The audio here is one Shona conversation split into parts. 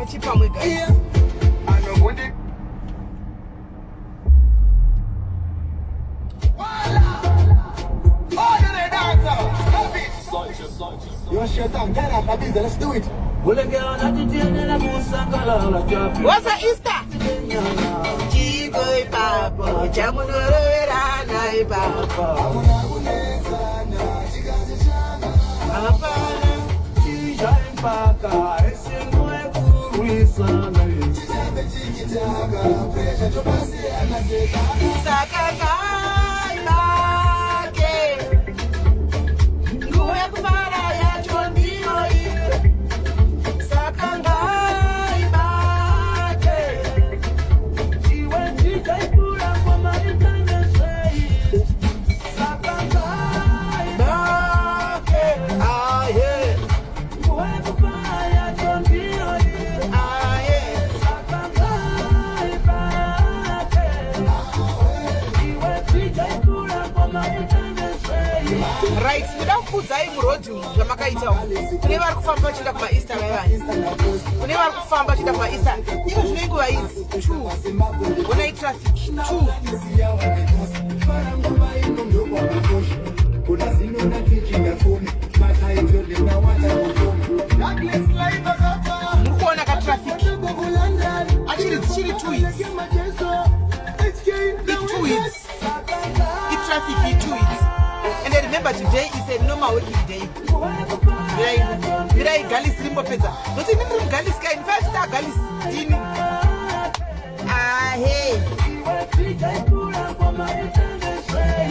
Pachipamwe guys. Let's do it. What's the Easter? Chico Papa, Jamunora, right, without food, I'm roading. Jamakaita. Never kufamba chida kwa Easter, never kufamba chida kwa Easter. Even if you are true, when I traffic, true. Mukona ka traffic. Actually, it's chilly 2 weeks. It's 2 weeks. It's traffic in 2 weeks. And then remember, today is a normal working day. Mirai galis rimbo pesa. Don't you remember galis guy? In fact, galis dini. Ah hey.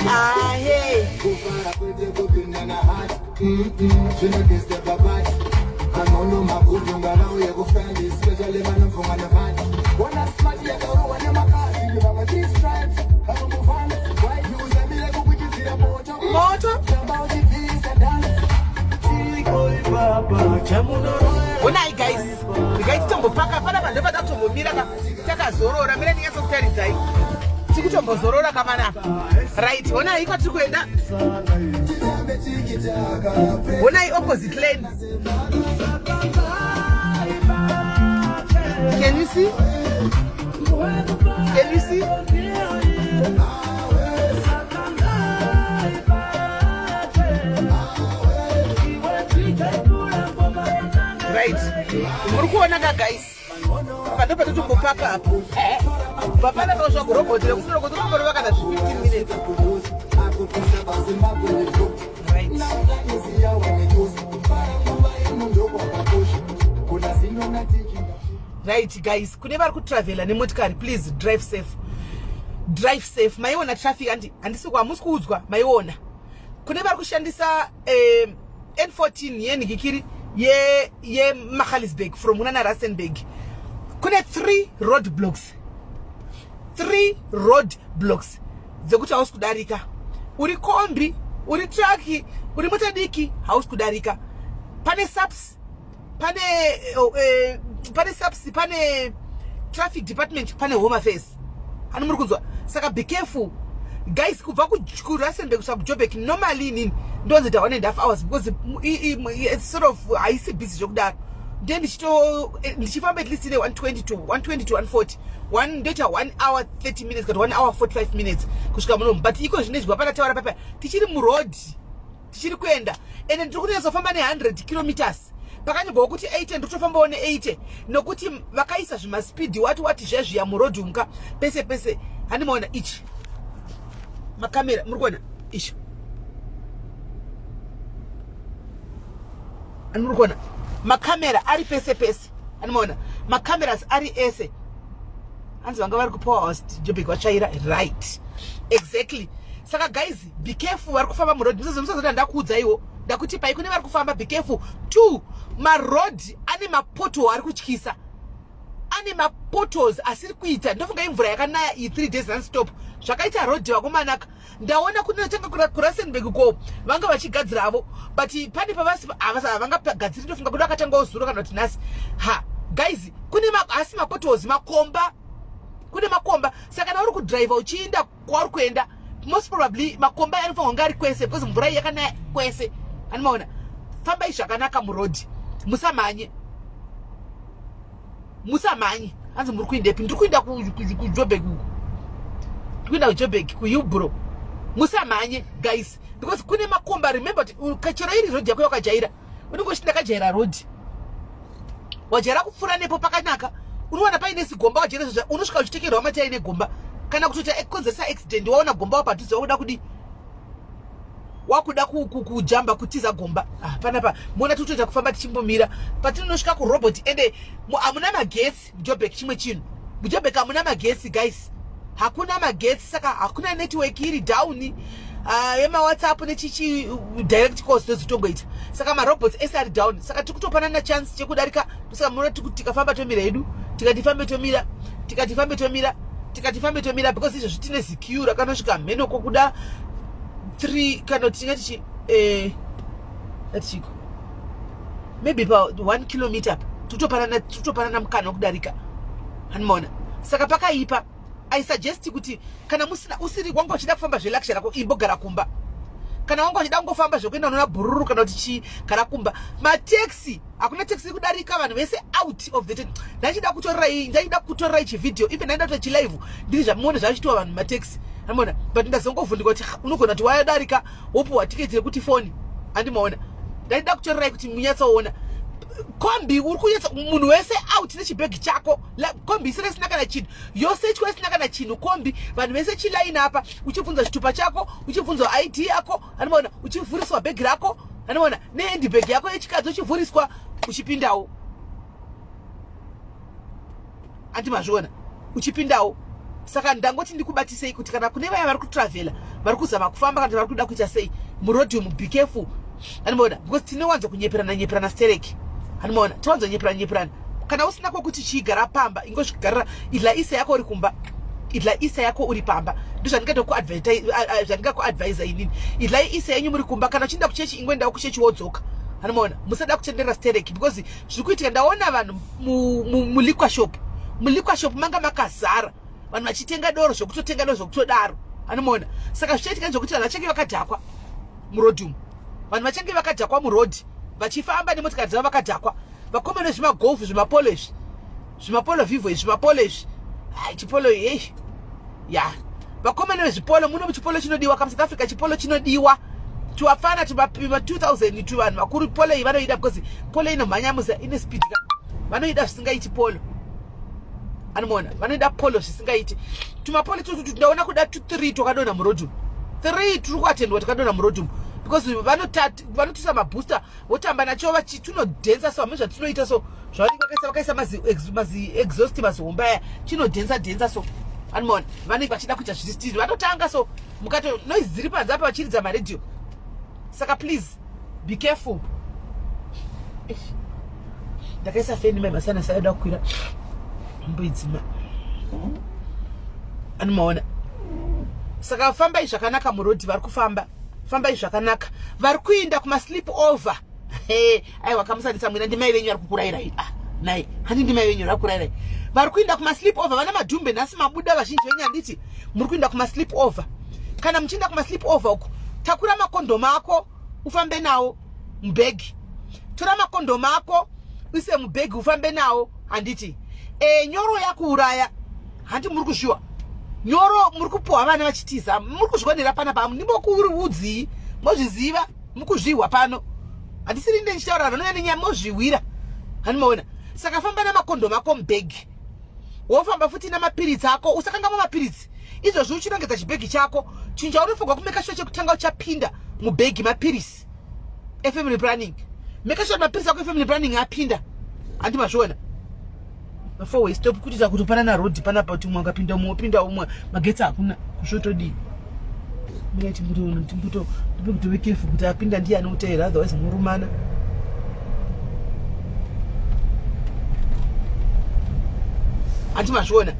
Ah hey. When I guys, the guys tombo paka para bandeba da tombo miraka taka zorora mira ni yaso kutarizai tikutombo zorora kama na right ona iko tikuenda ona I opposite lane. Can you see? Can you see? Right. Murikuona guys. Pandopa tutumbo paka hapo. Papa na kaosha kuroboti na kusura kutoka kwa kana 15 minutes. Right. Right guys, kuneva ku traveler ne motikari, please drive safe. Drive safe. Maiona traffic andisukwa musikudzwa maiona. Kuneva kushandisa N14 yeni gikiri ye Magalisburg from Munana Rustenburg. Kuna 3 roadblocks. 3 roadblocks. Zekuti house kudarika. Uri kombi, uri trucki, uri motadiki house kudarika. Pane subs, pane subs, pane traffic department, pane home affairs. Anu murikunzwa. Saka be careful. Guys, kubva ku Rustenburg sub Joburg normally nini don't it 1.5 hours because it's sort of I see busy job that then ndichifamba at least 120 to 140 one data 1 hour 30 minutes got 1 hour 45 minutes kusvika muno but iko zvinezvi papana taura papa tichiri mu road tichiri kuenda and ndikutozofamba ne 100 kilometers pakanyogwa kuti 80 ndikutofambawo ne 80 nokuti vakaisa zvima speed wati zvezviya mu road unka pese handimaona ichi makamera murikuona ichi anurikuona makamera ari pese anomaona makameras ari ese anzi vanga vari kupower host Joburg vachaira right exactly. Saka guys be careful vari kufamba muroad musazoti ndakuudzaiwo ndakuti pai kune vari kufamba be careful. 2 maroad ane mapoto ari kutyisa, ane mapotos asiri kuita ndofunga imvura yakanaya i 3 days non stop zvakaita road wakomanaka ndaona kunotanga kuRustenburg ko vanga vachigadziravo but pane pavasi vanga gadziri ndofunga kuti akatanga ozuro kana kuti nhasi ha guys kune asi mapotos makomba, kune makomba saka na uri kudrive uchienda kwauri kuenda most probably makomba anofanwa ngari kwese because mvura yakanaya kwese animaona fambai zvakanaka muroad musamanye musamanyi hanzi muri kuindepi ndiri kuinda kuJoburg uku kuinda kuJoburg kuYubro musamanye guys because kune makomba remember kachero iri road yako yakajaira unongoshinda kajaira road wajera kufura nepo pakanaka unoona paine sigomba wajera unosvika uchitekerwa mata ine gomba kana kutota ekonzesa accident waona gomba wapadhuze wakuda kujamba kutiza gomba panapa muona tutoita kufamba tichimbomira patinonosvika kurobot ende amuna magetsi muJoburg chimwe chinhu muJoburg amuna magetsi guys hakuna magetsi saka hakuna network iri down yema WhatsApp nechichi direct calls tozitongoita saka marobots ese ari down saka tikutopanana chance chekudarika saka muona tikafamba tomira hedu tikatifambe tomira because izvo zvitine secure rakanosvika mheno kokuda 3 kana tingati maybe about 1 kilometer tutopanana mukana wekudarika hanimona saka pakaipa I suggest kuti kana musina usiri wanga uchida kufamba zveluxury rako imbogara kumba kana wanga uchida kungofamba zvokuenda nona bururu kana kuti chi kana kumba mataxi hakuna taxi kudarika vanhu vese out of the ndaida kutorera ichi video even ndaida kuti live ndiri zvamuone zvachitwa vanhu mataxi anamona but ndazongovhundika kuti unogona kuti wadarika wopuwa ticket rekuti phone andimaona ndaida kutorera kuti munyatsoona kombi uri kunyatsa munhu wese out nechibhegi chako kombi isina sina kana chinhu yose chikwe sina kana chinhu kombi vanhu vese chiline apa uchibvunza chitupa chako uchibvunza ID yako anamona uchivhuriswa bhegi rako anamona nehandbag yako yechikadzi uchivhuriswa uchipindawo andimazviona uchipindawo saka ndangoti ndikubatisei kuti kana kune vaya vari kutravela vari kuzama kufamba kana vari kuda kuita sei murodhium be careful anamona because tinowanza kunyeperana stereki hanimona tawanza nyeperana kana usina kwokuti chigara pamba ingosvigarira idla isa yako uri kumba idla isa yako uri pamba ndozvandingakuadvisa inini idla isa yenyu muri kumba kana uchinda kuchechi ingwendawo kuchechi wodzoka hanimona musada kutenderera stereki because zviri kuitika ndaona vanhu muliquor shop manga makazara vanhu vachitenga doro zvokutotenga doro zvokutodaro hanimona saka zvichaitika zvokuti vanhu vachange vakadhakwa murodhium vanhu vachange vakadhakwa murodhi vachifamba nemotikari dzavo vakadhakwa vakomana nezvimagolfu zvimapolo vivo zvimapolo izvi chipolo heyi ya vakomana vezvipolo muno muchipolo chinodiwa kamusouth africa chipolo chinodiwa tiwafana timapima 2000 tu vanhu vakuru polo iyi vanoida because polo inomhanyamuza ine speed vanoida zvisingaiti polo animona vanoida polo zvisingaiti tumapolo ndaona kuda 3 twakadonha murodhium 3 turi kuatendwa takadonha murodhium because vanotisa mabooster wotamba nacho tunodhensa so hamwe zvatinoita so vakaisa mazi exhaust mazihomba aya chinodhensa so animona vanenge vachida kuita zvistiri vanotanga so mukato noise dziri panze apa vachiridza maredhiyo saka please be careful ndakaisa feni mai masana saida kukwira mboidzima animaona saka fambai zvakanaka murodhi vari kufamba fambai zvakanaka vari kuinda kumasleep over aiwa kamusandisa mwina ndimai venyu vari kukurayirai nai handi ndimai venyu vari kukurayirai vari kuinda kumasleep over vana madhumbe nhasi mabuda vazhinji venyu handiti muri kuinda kumasleep over kana muchiinda kumasleep over uku takura makondomu ako ufambe nawo mubhegi tora makondomu ako uise mubhegi ufambe nawo handiti nyoro yakuuraya handi muri kuzviwa nyoro muri kupuhwa vana vachitiza muri kuzvionera panapa ndimokuriudzii mozviziva mukuzvihwa pano handisiri nde ndichitaura vanonyanya nenyama mozviwira hanimaona saka famba namakondomu ako mubhegi wofamba futi namapiritsi ako usakangamo mapiritsi izvozvi uchirongedza chibhegi chako chinhu chaunofogwa kumeka sure chekutanga uchapinda mubhegi mapiritsi efamily planning meka sure mapiritsi ako efamily planning apinda handimazviona mafowe stop kuitira kuti panana rodhi panapa kuti umwe akapinda umwe opinda umwe magetsi hakuna kuzvotodii muyaiti mbuto kuti wekefu kuti apinda ndiye anoutera otherwise murumana handimazviona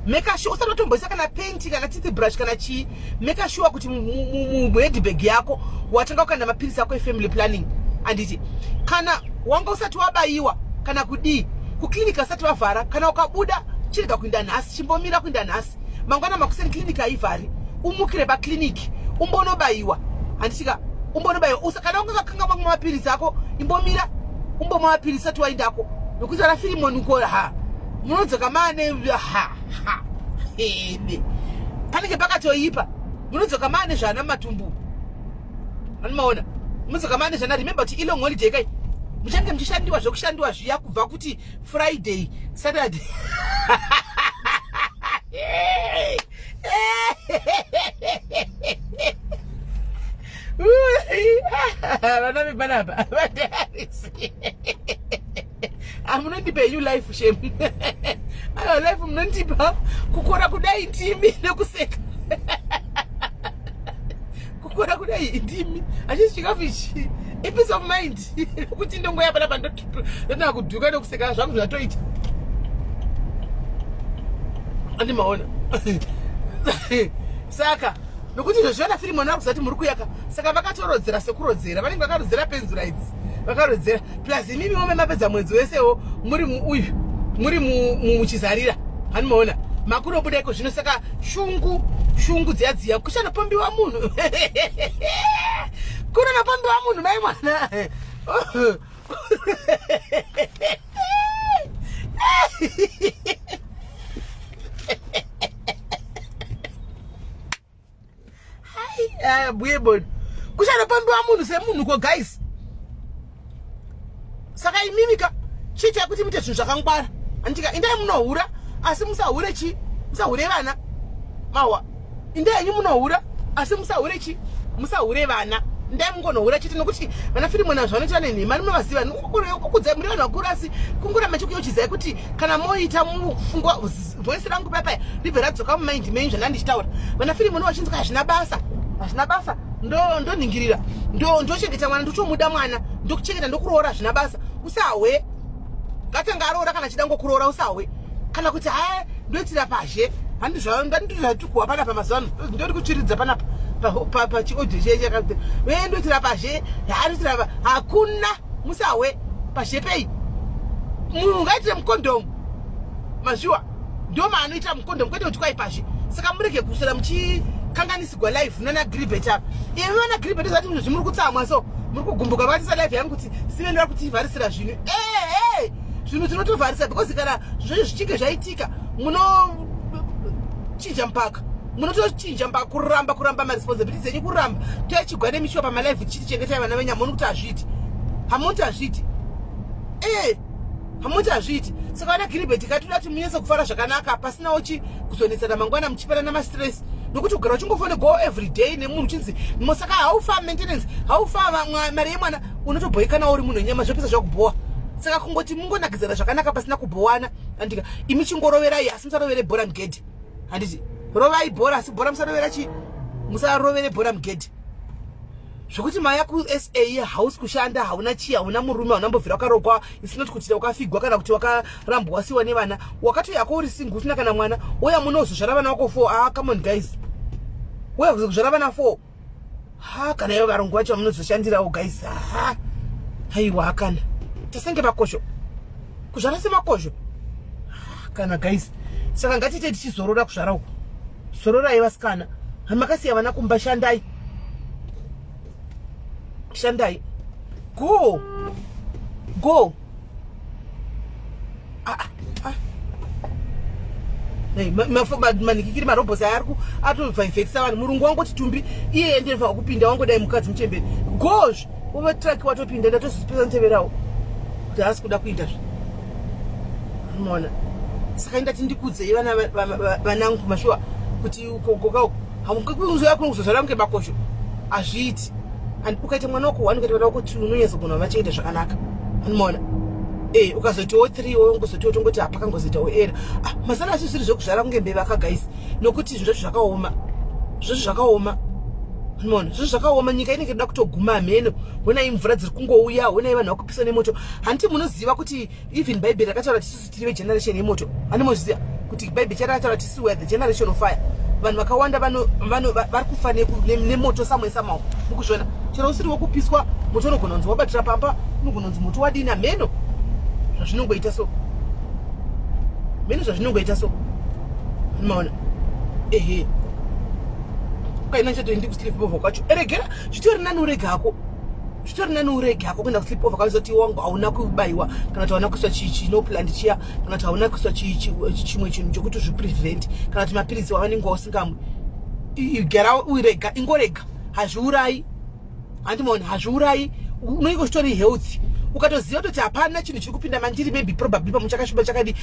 make sure usati watomboisa kana paint kana teeth brush kana chii make sure kuti muheadbag yako watanga ukaenda mapiritsi ako efamily planning handiti kana wanga usati wabayiwa kana kudii kuklinika asati vavhara kana ukabuda chirega kuinda nhasi chimbomira kuinda nhasi mangwana makuseni klinika haivhari umukire pakliniki umbonobayiwa handitika umbonobayiwa kana ungakanga mamwe mapiritsi ako imbomira umbomwa mapiritsi ati waindako nokuti ana Filimon uko ha munodzoka mane ha ebe panenge pakatoipa munodzoka mane zvana matumbu anomaona munodzoka mane zvana remember kuti ilong holiday kai muchange muchishandiwa zvokushandiwa zviya kubva kuti Friday Saturday vana vepanapa amunondipa you life shame life munondipa kukora kudai ndimi nekuseka kukora kudai ndimi achisi chikafu ichi peace of mind kuti ndongoya panapa ndotona kudhuka nekuseka zvangu zvatoita andimaona saka nokuti zvezvona Filimon vakuzati muri kuyaka saka vakatorodzera sekurodzera vanenge vakarodzera penzurites vakarodzera plus imimi wome mapedza mwedzi wesewo muri uyu muri muchizarira hanimaona makunobuda iko zvino saka shungu dziya kuchanopombiwa munhu kunonopombiwa munhu mai mwana buyeboni kuchanopombiwa munhu semunhu ko guys saka imimika chiita kuti muite zvinhu zvakangwara andika indai munohura asi musahure chi musahure vana mawa indai yenyu munohura asi musahure chi musahure vana ndai mungonohura chete nokuti vana Filimon zvanoita nenhema munovaziva kukudzai muri vanhu vakuru asi kungoramba chikuyochizai kuti kana moita mufungwa voisi rangu papa ribve radzoka mumaindi menyu zvandandichitaura vana Filimon vachinzwa hazvina basa ndoningirira ndochengeta mwana ndochomuda mwana ndokuchengeta ndokuroora hazvina basa usahwe ngatanga aroora kana chida ngokuroora usahwe kana kuti haya ndoitira pazhe handizvatukuwa panapa mazuva ndori kuchiridza panapa pachiodho cheche ndoitira pazhe ndoitira hakuna musahwe pazhe pei munhu ngaitire mukondomu mazviwa ndo maanoita mukondomu kwete kuti kwai pazhe saka murege kuswera muchikanganisigwa life nana gribet apa iwe vana gribet zati munhu zvimuri kutsamwa so muri kugumbuka vatisa life yangu kuti sine ndora kutivharisira zvinhu zvinhu tinotovharisa because kana zvozvo zvichinge zvaitika munochinja mpaka munotochinja mpaka kuramba maresponsibility zenyu kuramba toyachigwa nemishuwa pamalife tichitichengetai vana venyu hamuoni kuti hazviiti hamuti hazviiti hamuti hazviiti saka vana gribet katoda kuti munyese kufara zvakanaka pasinawo kuzonetsana mangwana muchipana namastress nokuti kugara uchingofane go every day nemunhu uchinzi saka haufa maintenance haufa mari yemwana unotobhoikana uri munhu wenyama zvopisa zvakubhowa saka kungoti mungonakidzana zvakanaka pasina kubhowana andika imi chingoroverai asi musarovere bhora mugedhe handiti rovai bhora asi bhora musarovera chi musarovere bhora mugedhe zvokuti maya kuSA hausi kushanda hauna chi hauna murume haunambobvira wakarokwa isina kuti wakafigwa kana kuti wakarambwa wasiwa nevana wakatoyako uri single usina kana mwana oya munozozvara vana vako 4 come on guys oya kuzozvara vana 4 kana ivo varongo vacho vamunozoshandirawo guys haiwa kana tasenge makosho kuzvara semakosho kana guys saka ngatiite tichizorora kuzvara uko zororai vasikana hamakasiya vana kumba shandai go manikikiri marobhosi atobvainfekisa vanhu murungu wangoti tumbi iye endefa kupinda wangodai mukadzi muchemberi gozvo uvatraki watopinda ndatozosipesa nteverawo kuti haasi kuda kuitazvo unoona saka ndati ndikudzei vanangu mashuwa kuti ukokokauko hamukuzoyakunozozvara munge makosho hazviiti ukaita mwana wako 1 ukaita mwana wako 2 unonyesa kugona vachengeta zvakanaka unoona ukazoitawo 3 ongozotiwo tongoti hapakangozoitawo era mazana asi zviri zvekuzvara kunge mbeva akagaisi nokuti zvinhu zvacho zvakaoma unoona zvinhu zvakaoma nyika inenge inoda kutoguma hameno honai mvura dziri kungouya honai vanhu vakupisa nemoto handiti munoziva kuti even bhaibheri rakataura tisusu tiri vegeneration yemoto handimozviziva kuti bhaibheri charataura tisusu we are the generation of fire vanhu vakawanda vari kufa nemoto samwe samawo mukuzviona chero usiri wokupiswa moto unogona kunzi wabatira pamba unogona kunzi moto wadini hameno zvazvinongoita so unomaona ukaina chato ndi kusilifu bova kwacho eregera zvitori nani uregako zvitori nani urege hako kuenda kuslip over kazoti wangu hauna kubayiwa kana kuti hauna kuiswa chinoplant chiya kana kuti hauna kuiswa chimwe chinhu chokuti zviprevent kana kuti mapirizi wavanenge usingamwi igara urega ingorega hazviurayi handimaoni hazviurayi unenge uchitori healthy ukatoziva kuti hapana chinhu chiri kupinda mandiri maybe probably pamuchakashuba chakadi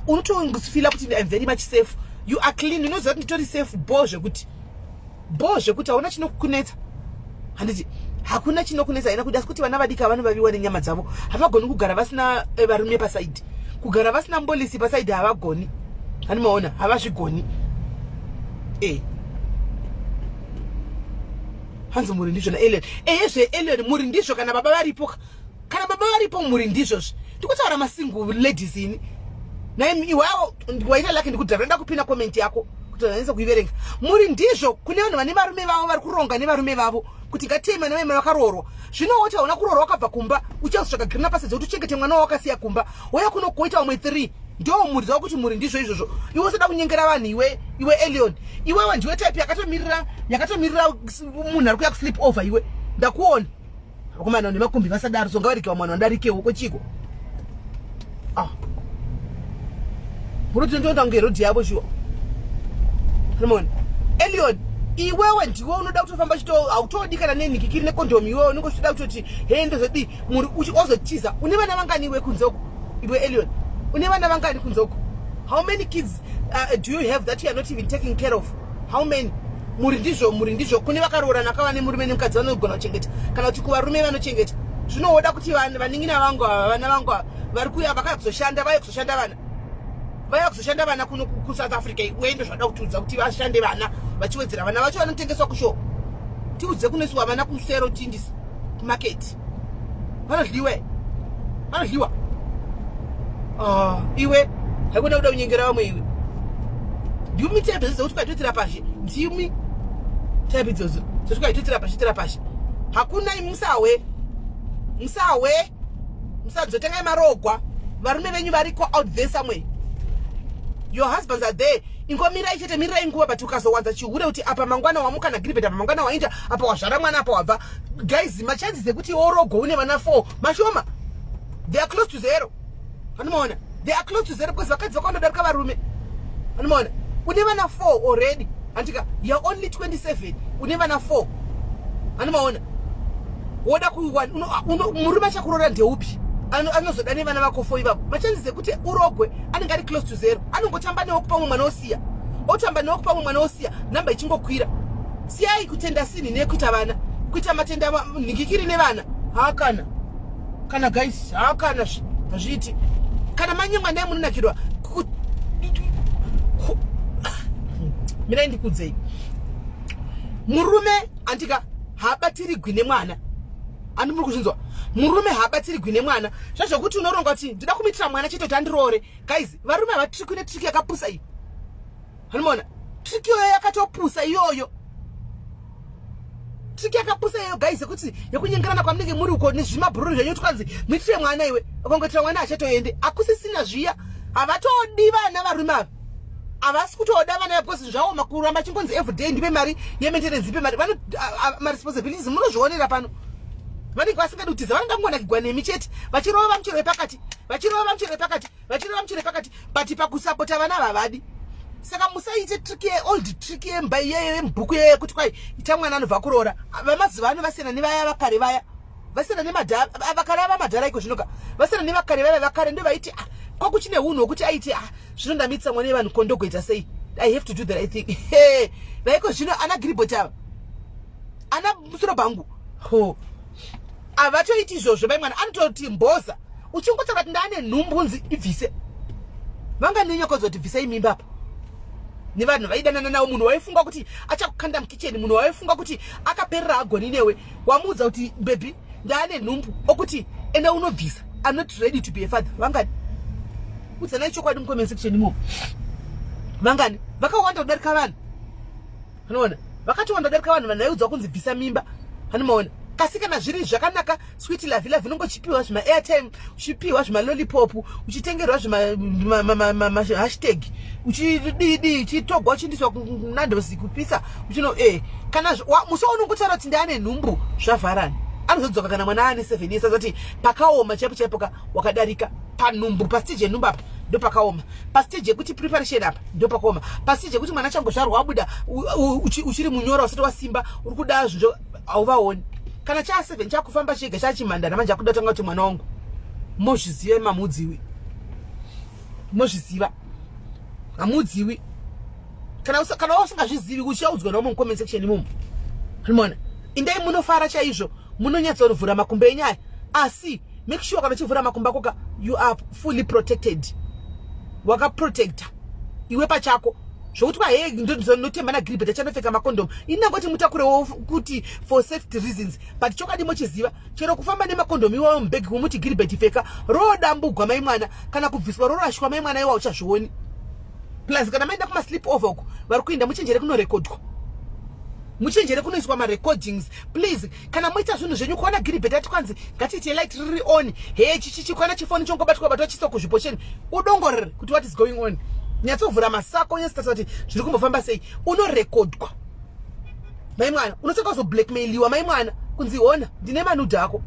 unotongofila kuti I'm very much safe you are clean unoziva kuti nditori safe bo zvekuti hauna chinokunetsa handiti hakuna chinokunetsa haina kudasi kuti vana vadiki vanovaviwa nenyama dzavo havagoni kugara vasina varume pasaidi kugara vasina mbolisi pasaidi havagoni handimaona havazvigoni hanzi muri ndizvo naElion Elion muri ndizvo kana baba varipo muri ndizvozvo ndikutaura masingle ladies ini iwawo waita laki ndikudharenda kupinda comment yako kuti vanese kuiverenga muri ndizvo kune vanhu vane varume vavo vari kuronga nevarume vavo kuti ngatema nevamwe vakarorwa zvino woti hauna kurorwa wakabva kumba uchazotsvaga green passage kuti uchengete mwana wakasiya kumba waya kuno kuita vamwe 3 ndo muri zvawo kuti muri ndizvo izvozvo iwe usada kunyengera vanhu iwe Elion iwewe ndiwe type yakatomirira munhu ari kuya kuslip over iwe ndakuona vakomana nemakumbi vasadaro songa varikewa mwana wandarikewo kochiko murotindoenda kunge rodhi yavo shuwa rimoni Elion iwewe ndiwe unoda kutofamba hautodi kana nenhikikiri nekondomu iwewe unenge uchitoda kutoti hendo zodi muri ozotiza une vana vangani iwe kunze uko iwe Elion une vana vangani kunze uko how many kids do you have that you are not even taking care of how many muri ndizvo kune vakaroorana kava nemurume nemukadzi vanogona kuchengeta kana kuti kuvarume vanochengeta zvinoda kuti vaningina vangu vana vangu vari kuya vakaya kuzoshanda vaya kuzoshanda vana kuno kuSouth Africa wendo zvada kutiudza kuti vashande vana vachiwedzera vana vacho vanotengeswa kushow tiudze kunoiswa vana kusero tindisi kumarket vanodliwa iwe haikuda kuda kunyengera vamwe iwe ndiumi type dzokuti kwaitotira pashi ndiumi type idzodzo dzokuti kwaitotira pashi hakuna musadzotengai marogwa varume venyu variko out there somewhere your husbands are there ingomirai chete mirirai nguva but ukazowanza chihure kuti apa mangwana wamuka nagribet apa mangwana wainda apa wazvara mwana apa wabva guys machances ekuti orogo une vana 4 mashoma they are close to 0 anomaona they are close to 0 because vakadzi vakandodarika varume anomaona une vana 4 already andika you are only 27 une vana 4 anomaona woda murume achakurora ndeupi anozoda nevana vako 4 ivavo machances ekuti urogwe anenge ari close to 0 anongotamba newo kupamwe mwana osiya otamba newo kupamwe mwana osiya namba ichingokwira siyai kutenda sini nekuita vana kuita matenda nhingikiri nevana kana guys hakana zviti kana manyengwa naye munonakirwa mirai ndikudzei murume andika habatirigwi nemwana andi muri kuzvinzwa murume habatirigwi nemwana zvazvokuti unoronga kuti ndida kumitira mwana chete kuti andiroore guys varume havatiri kuine triki yakapusa iyi anomaona triki iyoyo yakatopusa iyoyo triki yakapusa iyoyo guys yekuti yekunyengerana kwamunenge muri uko nezvimabhururu zvenyu twanzi muitire mwana iwe ukangoitira mwana achatoende akusisina zviya havatodi vana varume ava havasi kutoda vana because zvavo makuramba chingonzi everyday ndipe mari yementenance ndipe mari maresponsibilities munozvionera pano vanenge vasingadi kutiza vanenge vangonakigwa nemi chete vachirova vamuchero wepakati but pakusapota vana vavadi saka musaite triki old triki yembai yemubhuku yekuti kwai ita mwana anobva kuroora vamazuva ano vasiyana nevaya vakare vaya vasiyana nevakare ava madhara iko zvinoka vasiyana nevakare vaya vakare ndo vaiti kwakuchine unhu hwokuti aiti zvinondamitsa mwana yevanhu kondogoita sei I have to do the right thing vaiko zvino ana gribot ava ana musoro bhangu havatoiti izvozvo vai mwana anototi mboza uchingotaura kuti ndaane nhumbunzi ibvise vanganenyokodzo kuti bvisei mimba apa nevanhu vaidanana nawo munhu waifunga kuti achakukanda mukicheni munhu waifunga kuti akaperera agoni newe wamuudza kuti baby ndaane nhumbu okuti enda unobvisa I'm not ready to be a father vangani udzanai chokwadi mucomment section imo vangani vakawanda kudarika vanhu anoona vakatowanda kudarika vanhu vaiudzwa kunzi bvisa mimba anomaona kasi kana zviri zvakanaka sweet love unongochipiwa zvima airtime uchipiwa zvima lollipop uchitengerwa zvima hashtag uchididi uchitogwa uchindiswa kunandosi kupisa uchino kana musoona unongotaura kuti ndaane nhumbu zvavharani anozodzoka kana mwana ane 7 years azoti pakaoma chaipo chaipo wakadarika panumbu pastage numba apa ndo pakaoma pastage kuti preparation apa ndo pakaoma pastage kuti mwana changozvarwa abuda uchiri munyora usati wasimba uri kuda zvinjo auvaoni kana cha 7 chakufamba chega chachimhanda namanje akuda tanga kuti mwana wangu mozviziva mamudziwi mozviziva amudziwi kana usingazvizivi uchaudzwa nawo mucomment section imomo unoona indai munofara chaizvo munonyatsonovhura makumbo enyaya asi make sure kana uchivhura makumbo ako you are fully protected wakaprotecta iwe pachako zvokuti kwahe ndonotemba nagribet achanopfeka makondom inangoti mutakurewo kuti for safety reasons but chokadi mochiziva chero kufamba nemakondom iwawo mubhegi kumuti gribet pfeka rodambugwa mai mwana kana kubviswa rorashwa mai mwana iwawo uchazvioni plus kana maenda kuma sleep over uko vari kuenda muchenjere kunorekodwa muchenjere kunoiswa marecordings please kana moita zvinhu zvenyu kuona gribet ati kwanzi ngatiite light riri on he chichikwana chifoni chongobatwa batwa chiso kuzviposheni udongorere kuti what is going on nyatsovhura masako nyasitasa kuti zviri kumbofamba sei unorekodwa mai mwana unosaka kuzoblackmailiwa mai mwana kunzi ona ndine manudhu ako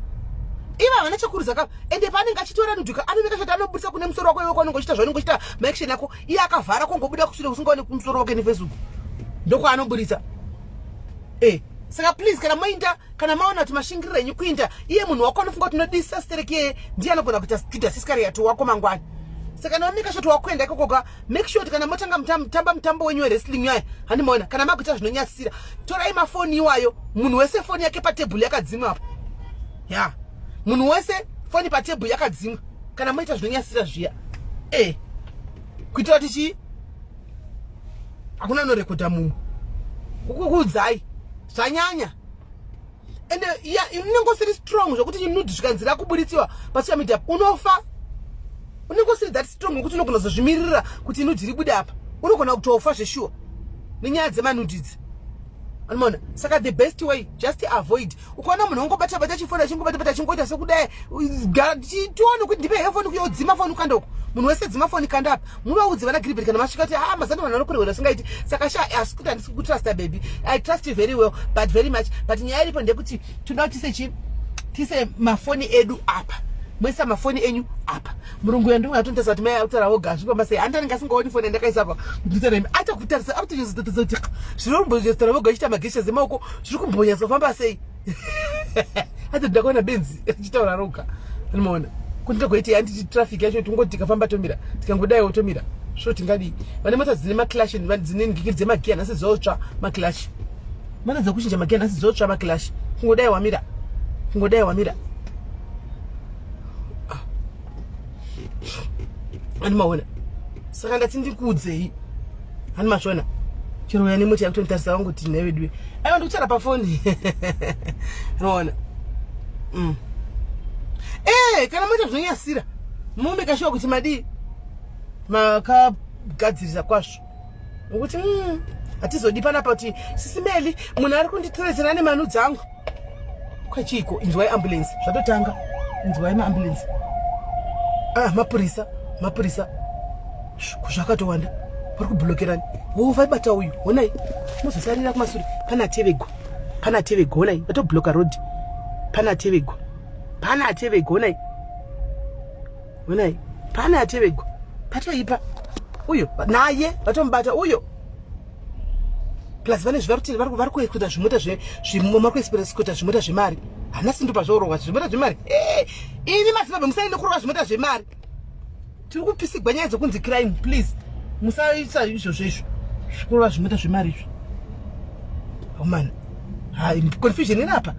iva havana chakuruza kavo ende paanenge achitora nudhuka anoveka shoti anobudisa kune musoro wako iwe kwanenge uchiita zvaunenge uchiita maaction ako iye akavhara kongobuda kushure usingaone kumusoro wake nefacebook ndokwaanobudisa saka please kana moinda kana maona kuti mashingiriro enyu kuinda iye munhu wako anofunga kuti unodisa stereki yeye ndiye anogona kuita Judas Iscariot wako mangwani saka naomika shoti wakuenda ikokoka make sure kuti kana motanga mutamba mutambo wenyu wrestling yaya handimaona kana makuita zvinonyasira torai mafoni iwayo munhu wese foni yake patebhuru yakadzimwa apo ya munhu wese foni patebhuru yakadzimwa kana moita zvinonyasira zviya kuitira kuti chii hakuna norekodha mumwe ukukuudzai zvanyanya ende unenge usiri strong zvokuti nudhu zvikanzira kubuditsiwa pasocial media unofa unenge usiri that strong ukuthi unogona kuzozvimirira kuti nudhu ribude apa unogona kutofa zveshuwa nenyaya dzemanudhidzi anomaona saka the best way just avoid ukaona munhu ongobata bata chifoni achingobata chingoita sekudai tione kuti ndipe hefoni kuyodzima foni ukandoko munhu wese dzima foni kanda apa muvaudzi vana gribet kana masvika kuti mazano vanhu vanokurewera singaiti saka sha asi kuti handisi kutrusta baby I trust you very well but very much but nyaya iripo ndekuti toda kuti tise mafoni edu apa moisa mafoni enyu apa murungu yandu ngatonta kuti mai autara woga zvipamba sei andanenge asingaoni foni yandakaisa apa nditara aita kutarisa aritozotatisa kuti zvinombonyesera voga ichita magesha zemaoko zviri kumbonyasa kufamba sei ati ndakaona benzi achitaura roga anomaona kuti ndagoiti handiti traffic yacho tingoti tikafamba tomira tikangodaiwo tomira svo tingadii vane mota dzine maclash dzine ngikiri dzemagiya nhasi dzotsva maclash mota dzekuchinja magiya nhasi dzotsva maclash kungodai wamira animaona saka ndati ndikuudzei animazvona chero uya nemoti yakutonditarisa wangu kuti nevedwe aiwa ndikuchara pafoni anoona kana moita zvinonyasira momekashuwa kuti madii makagadzirisa kwazvo nokuti hatizodi panapa kuti SIS MELLY munhu ari kunditeredzera nemanu dzangu kwachiko inzwai ambulance zvatotanga inzwai maambulance mapurisa zvakatowanda vari kublokerani vaibata uyu honai muzosarira kumasure pana tevego honai vatobloka road pana tevego honai pana tevego patoipa uyo naye vatomubata uyo plus vane zvivarutini vari kuekuta zvimota kuexpresskuta zvimota zvemari hana sindu pazvororwa zvimota zvemari ini mazimbabwe musaende kurova zvimota zvemari tiri kupisigwa nyaya dzokunzi crime please musaisa izvozvo izvo zvikurova zvimota zvemari izvo omana hai confusion inapa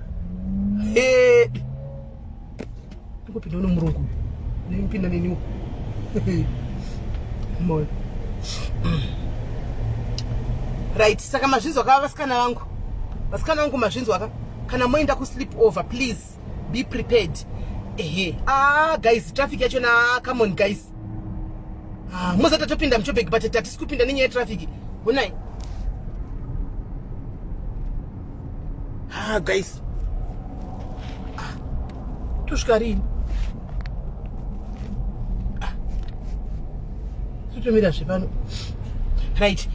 ndingopinda unomurungu nepinda neniwo moyo right saka mazvinzwa kava vasikana vangu mazvinzwa ka kana moenda kusleep over please be prepared guys traffic yacho come on guys muzata topinda muchobheki but hatisi kupinda nenyaya yetraffic honai guys tosvika rini totomira zvepano right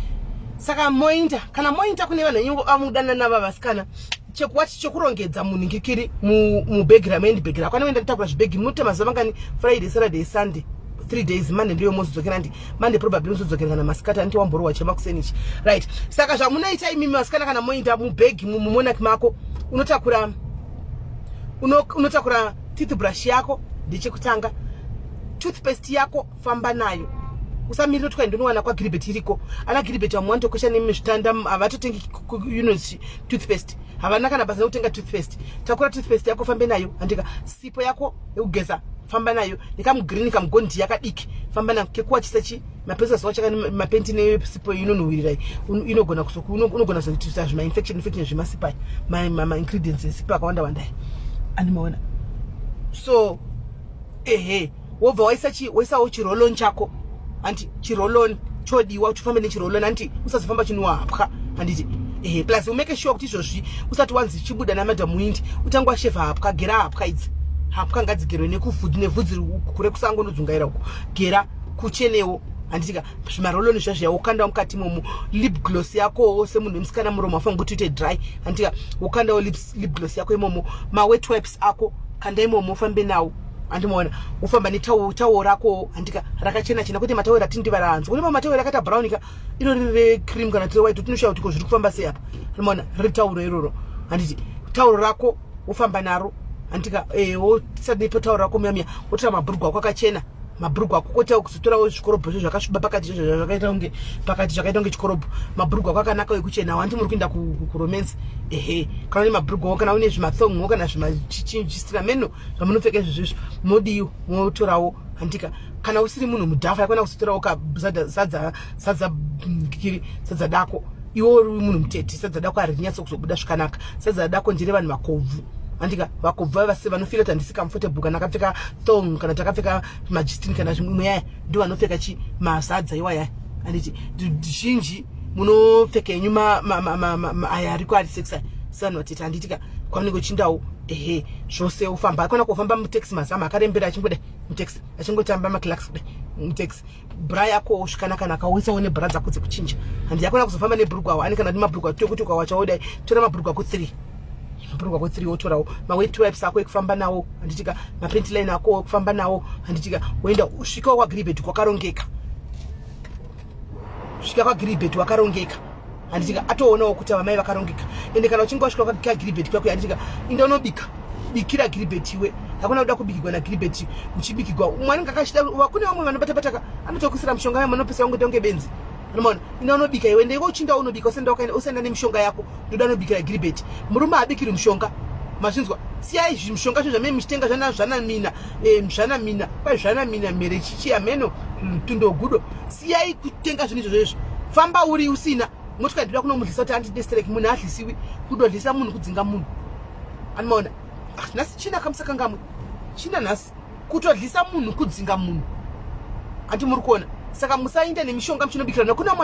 saka moinda kana moinda kune vanhu venyu amudana nava vasikana chekuwati chokurongedza muningikiri mubhegi ramendibhegi rako anoenda nditakura zvibhegi munotema zamangani Friday Saturday Sunday 3 days Monday ndiyo mozodzokera ndi Monday probably mozodzokera kana masikati anti wamborowa chemakusenichi right. Saka zvamunoita imimi masikana kana moinda mubhegi mumonaki mako unotakura toothbrush yako ndechekutanga, toothpaste yako famba nayo, usamirira kuti ndinowana kwa Gilbert iriko. Ana Gilbert amwanto kusha nemi zvitanda avatotengi toothpaste, havana kana basa kutenga toothpaste. Takura toothpaste yako fambe nayo, andika sipo yako yekugeza famba nayo, nikamugreen kamugondi yakadiki famba nayo. Kekuwa chisachi mapesa zwacha kana mapenti ne sipo inonhuwirirai inogona kusoku unogona kuzoita zvima infection zvimasipai ma ingredients sipo akawanda wandai animaona. So wobva waisawo chiroloni chako, anti chiroloni chodiwa kuti ufambe nechiroloni, anti usazofamba chinwa hapwa handiti plus umeke sure kuti izvozvi usati wanzi chibuda namadhamu windi utangwa sheva hapwa, gera hapwa idzi, hapwa ngadzigerwe nevhudzi kure kusango nodzungaira uko, gera kuchenewo handitika zvimaroloni zvazvo ukanda mukati momo. Lip gloss yako semunhu wemusikana muromo afanira kuti uite dry, handitika ukandawo lip gloss yako imomo. Ma wet wipes ako kanda imomo ufambe nawo, andimoona ufamba netawo rako handika rakachena chena, kuti matawo ratindi varanzo kune matawo rakata brown ka ino rire cream kana tire white tinoshawa kuti zviri kufamba sei apa, andimoona riri tauro iroro handiti tauro rako ufamba naro handika wotsadipo tauro rako miyamiya wotora mabhurugwa ako akachena, mabhurugwa ako kota kuzotorawo zvikorobho zvakashuba pakati zvakaita unge chikorobho, mabhurugwa ako akanaka ekuchena wandi muri kuenda kuromance kana une mabhurugwa kana une zvimathongo kana zvimachisitirameno zvamunopfeka izvozvo modiyo motorawo handika. Kana usiri munhu mudhafa yakwana kuzotorawo sadza dako iwo uri munhu mutete, sadza dako harinyatso kuzobuda zvakanaka, sadza dako ndire vanhu vakobvu andika vakobva vase vanofira kuti handisi comfortable kana akapfeka thong kana takapfeka majistini kana zvimwe yaya ndio vanopfeka masadza iwaya handiti zhinji munopfeka yenyu aya ariko ari sexa sanwa tete handitika kwamunenge uchindawo zvose ufamba akona kufamba mutaxi mazama akarembera achingoda mutaxi achingotamba maclax kudai mutaxi bra yako zvakanaka nakawisawo nebra dzako dzekuchinja handi yakona kuzofamba nebhurugwa awo ani kana ndi mabhurugwa tokuti ukawachawo dai tora mabhurugwa ku 3 mabhurugwa ku 3 wotorawo ma wet wipes ako ekufamba nawo handitika mapenti line ako ekufamba nawo handitika woenda usvika kwa Gilbert kwakarongeka, svika kwa Gilbert wakarongeka handitika atoonawo kuti vamai vakarongeka. Ende kana uchinge wasvika kwa Gilbert kwako handitika inda unobika bikira Gilbert iwe hakuna kuda kubikirwa na Gilbert uchibikirwa mwari ngakashida wakune vamwe vanobata anotokusira mishonga yamo anopesa unge benzi unoona ina unobika iwe ndiko uchinda unobika usenda nemishonga yako ndoda unobikira Gilbert murume abikiri mishonga mazvinzwa siyai zvimishonga zvamene mishtenga zvana mina kwai zvana mina mere chichi ameno tundo gudo siyai kutenga zvinhu izvozvo famba uri usina motikari ndira kunomudlisa kuti antidestereki munhu adlisiwi kudodlisa munhu kudzinga munhu anomaona nhasi china kamusakangamwe china nhasi kutodlisa munhu kudzinga munhu handi muri kuona. Saka musainda nemishonga muchinobikira nakuna